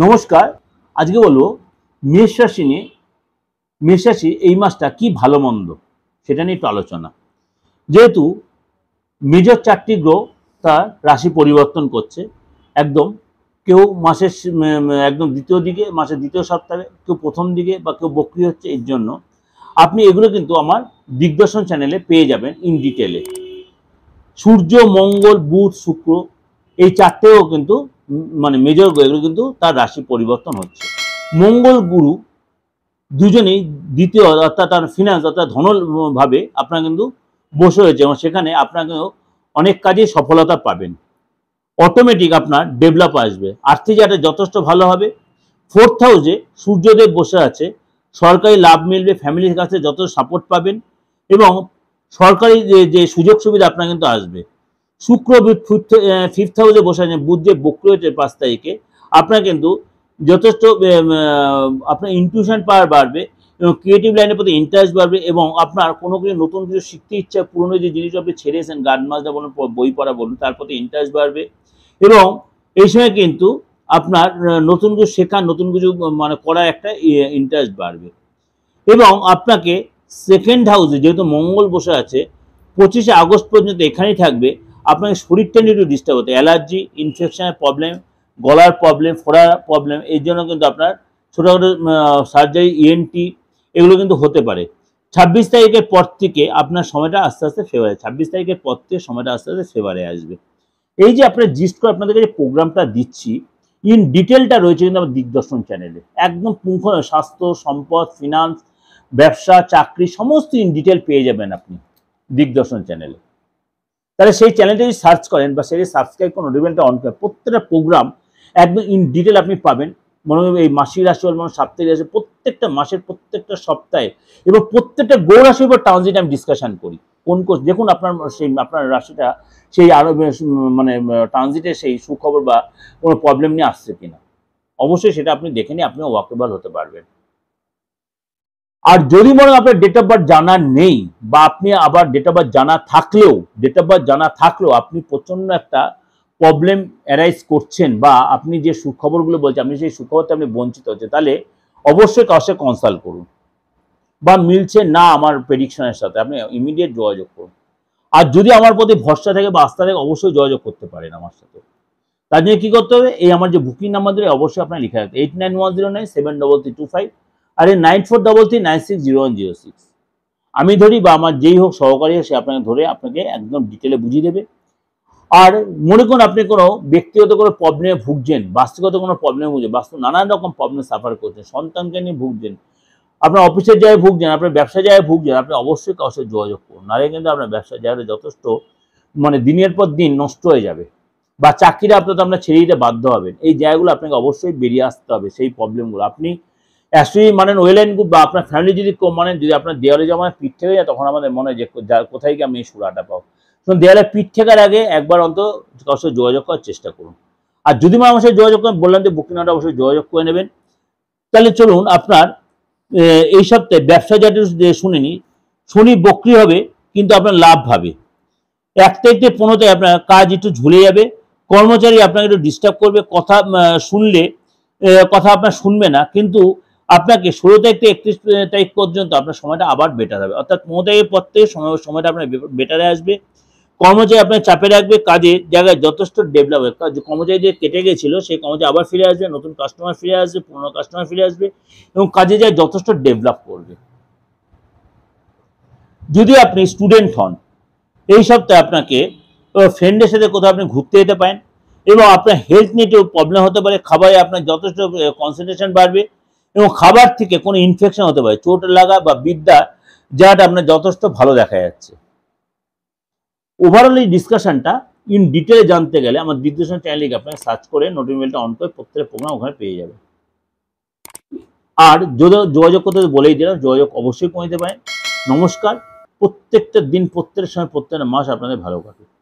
নমস্কার। আজকে বলবো মেষ রাশি নিয়ে। মেষ রাশি এই মাসটা কি ভালো মন্দ সেটা নিয়ে একটু আলোচনা। যেহেতু মেজর 4টি গ্রহ তার রাশি পরিবর্তন করছে একদম, কেউ মাসের একদম দ্বিতীয় দিকে, মাসের দ্বিতীয় সপ্তাহে, কেউ প্রথম দিকে বা কেউ বক্রি হচ্ছে। এর জন্য আপনি এগুলো কিন্তু আমার দিগদর্শন চ্যানেলে পেয়ে যাবেন ইন ডিটেলে। সূর্য, মঙ্গল, বুধ, শুক্র এই চারটেও কিন্তু মানে মেজর গ্রহগুলো কিন্তু তার রাশি পরিবর্তন হচ্ছে। মঙ্গল গুরু দুজনেই দ্বিতীয় অর্থাৎ তার ফিনান্স অর্থাৎ ধন ভাবে আপনার কিন্তু বসে রয়েছে এবং সেখানে আপনাকে অনেক কাজে সফলতা পাবেন। অটোমেটিক আপনার ডেভেলপ আসবে, আর্থিক জায়গাটা যথেষ্ট ভালো হবে। 4th হাউসে সূর্যদেব বসে আছে, সরকারি লাভ মিলবে, ফ্যামিলির কাছে যত সাপোর্ট পাবেন এবং সরকারি যে সুযোগ সুবিধা আপনার কিন্তু আসবে। শুক্র 5th হাউসে বসে আছেন, বুধ যে বক্রি হয়েছে 5 তারিখে, আপনার কিন্তু যথেষ্ট আপনার ইনটিউশন পাওয়ার বাড়বে এবং ক্রিয়েটিভ লাইনের প্রতি ইন্টারেস্ট বাড়বে এবং আপনার কোনো কিছু নতুন কিছু শিখতে ইচ্ছা, পুরনো যে জিনিস আপনি ছেড়েছেন, গান বাজনা বলুন, বই পড়া বলুন, তার প্রতি ইন্টারেস্ট বাড়বে এবং এই সময় কিন্তু আপনার নতুন কিছু শেখার, নতুন কিছু মানে করার একটা ইন্টারেস্ট বাড়বে। এবং আপনাকে 2nd হাউসে যেহেতু মঙ্গল বসে আছে, 25শে আগস্ট পর্যন্ত এখানেই থাকবে। আপনাকে শরীরটা নিয়ে একটু ডিস্টার্ব হতে, অ্যালার্জি, ইনফেকশনের প্রবলেম, গলার প্রবলেম, ফোড়ার প্রবলেম, এর জন্য কিন্তু আপনার ছোটোখাটো সার্জারি, ইএনটি এগুলো কিন্তু হতে পারে। 26 তারিখের পর থেকে আপনার সময়টা আস্তে আস্তে ফেভারে, 26 তারিখের পর থেকে সময়টা আস্তে আস্তে ফেভারে আসবে। এই যে আপনার জিস্ট করে আপনাদেরকে যে প্রোগ্রামটা দিচ্ছি ইন ডিটেলটা রয়েছে কিন্তু আমার দিগদর্শন চ্যানেলে, একদম পুঙ্খ। স্বাস্থ্য, সম্পদ, ফিনান্স, ব্যবসা, চাকরি সমস্ত ইন ডিটেল পেয়ে যাবেন আপনি দিগদর্শন চ্যানেলে। তাহলে সেই চ্যানেলটা যদি সার্চ করেন বা সেটা সাবস্ক্রাইব করুন, নোটিফিকেশনটা অন করেন, প্রত্যেকটা প্রোগ্রাম একদম ইন ডিটেল আপনি পাবেন। মনে হয় এই মাসিক রাশি বল, মানে সাপ্তাহিক রাশি, প্রত্যেকটা মাসের প্রত্যেকটা সপ্তাহে এবং প্রত্যেকটা গ্রহ রাশির উপর ট্রানজিট আমি ডিসকাশন করি। কোন দেখুন আপনার সেই আপনার রাশিটা সেই আরো মানে ট্রানজিটে সেই সুখবর বা কোনো প্রবলেম নিয়ে আসছে কিনা, অবশ্যই সেটা আপনি দেখে নিয়ে আপনি ওয়াকেবল হতে পারবেন। আর যদি মনে হয় আপনার ডেট অফ বার্থ জানা নেই বা আপনি আবার ডেট অফ বার্থ জানা থাকলেও আপনি প্রচন্ড একটা প্রবলেম অ্যারাইজ করছেন বা আপনি যে সুখবরগুলো বলছেন আপনি সেই সুখবরতে আপনি বঞ্চিত হচ্ছেন, তাহলে অবশ্যই কারোর সাথে কনসাল্ট করুন। বা মিলছে না আমার প্রেডিকশনের সাথে, আপনি ইমিডিয়েট যোগাযোগ করুন। আর যদি আমার প্রতি ভরসা থাকে বা আস্থা থাকে, অবশ্যই যোগাযোগ করতে পারেন আমার সাথে। তার জন্য কী করতে হবে, এই আমার যে বুকিং নাম্বার ধরে অবশ্যই আপনার লিখে রাখতে, 8910973325 আর এই 9433960106। আমি ধরি বা আমার যেই হোক সহকারী সে আপনাকে ধরে আপনাকে একদম ডিটেলে বুঝিয়ে দেবে। আর মনে করুন আপনি কোনো ব্যক্তিগত কোনো প্রবলেমে ভুগছেন, বাস্তুগত কোনো প্রবলেমে ভুগছেন, বাস্তু নানান রকম প্রবলেম সাফার করছেন, সন্তানকে নিয়ে ভুগছেন, আপনার অফিসের জায়গায় ভুগছেন, আপনার ব্যবসার জায়গায় ভুগছেন, আপনি অবশ্যই কারোর সাথে যোগাযোগ করুন। নাহলে কিন্তু আপনার ব্যবসার জায়গাটা যথেষ্ট মানে দিনের পর দিন নষ্ট হয়ে যাবে বা চাকরিটা আপনার ছেড়ে দিতে বাধ্য হবেন। এই জায়গাগুলো আপনাকে অবশ্যই বেরিয়ে আসতে হবে, সেই প্রবলেমগুলো আপনি অ্যাকচুয়ালি মানেন ওয়েল অ্যান্ড গুড, বা আপনার ফ্যামিলি যদি মানেন, যদি আপনার দেওয়ালে জমা পিঠ থেকে যায় তখন আমাদের মনে হয় যে কোথায় গিয়ে আমি এই সুরাটা পাবো। তখন দেওয়ালে পিঠ ঠেকার আগে একবার অন্তত কারোর সাথে যোগাযোগ করার চেষ্টা করুন। আর যদি আমার সাথে যোগাযোগ করেন, বললাম যে বুকিং নাম্বারটা অবশ্যই যোগাযোগ করে নেবেন। তাহলে চলুন আপনার এই সপ্তাহে ব্যবসা জাতি শুনে নিই। শনি বক্রি হবে কিন্তু আপনার লাভ হবে। 1 থেকে 15 তারিখ আপনার কাজ একটু ঝুলে যাবে, কর্মচারী আপনাকে একটু ডিস্টার্ব করবে, কথা শুনলে কথা আপনার শুনবে না, কিন্তু আপনাকে 16 তারিখ থেকে 31 তারিখ পর্যন্ত আপনার সময়টা আবার বেটার হবে, অর্থাৎ 15 তারিখের পর থেকে সময়টা আপনার বেটারে আসবে। কর্মচারী আপনার চাপে রাখবে, কাজের জায়গায় যথেষ্ট ডেভেলপ হবে। কর্মচারী যে কেটে গেছিল সেই কর্মচারী আবার ফিরে আসবে, নতুন কাস্টমার ফিরে আসবে, পুরনো কাস্টমার ফিরে আসবে এবং কাজে যায় যথেষ্ট ডেভেলপ করবে। যদি আপনি স্টুডেন্ট হন, এই সপ্তাহে আপনাকে ফ্রেন্ডের সাথে কোথাও আপনি ঘুরতে যেতে পারেন এবং আপনার হেলথ নিয়ে একটু প্রবলেম হতে পারে, খাবারে আপনার যথেষ্ট কনসেন্ট্রেশন বাড়বে এবং খাবার থেকে কোনো ইনফেকশন হতে পারে, চোট লাগা বা বিদ্যা যাটা আপনার যথেষ্ট ভালো দেখা যাচ্ছে। ওভারঅল এই ডিসকাশনটা ইন ডিটেলে জানতে গেলে আমার দিগদর্শন চ্যানেলকে আপনাকে সার্চ করে নোটিফিকেশনটা অন করে প্রত্যেকটা প্রোগ্রাম ওখানে পেয়ে যাবে। আর যদি যোগাযোগ করতে বলেই দিলাম, যোগাযোগ অবশ্যই করে দিতে পারেন। নমস্কার। প্রত্যেকটা দিন, প্রত্যেকটা সময়, প্রত্যেকটা মাস আপনাদের ভালো কাটুক।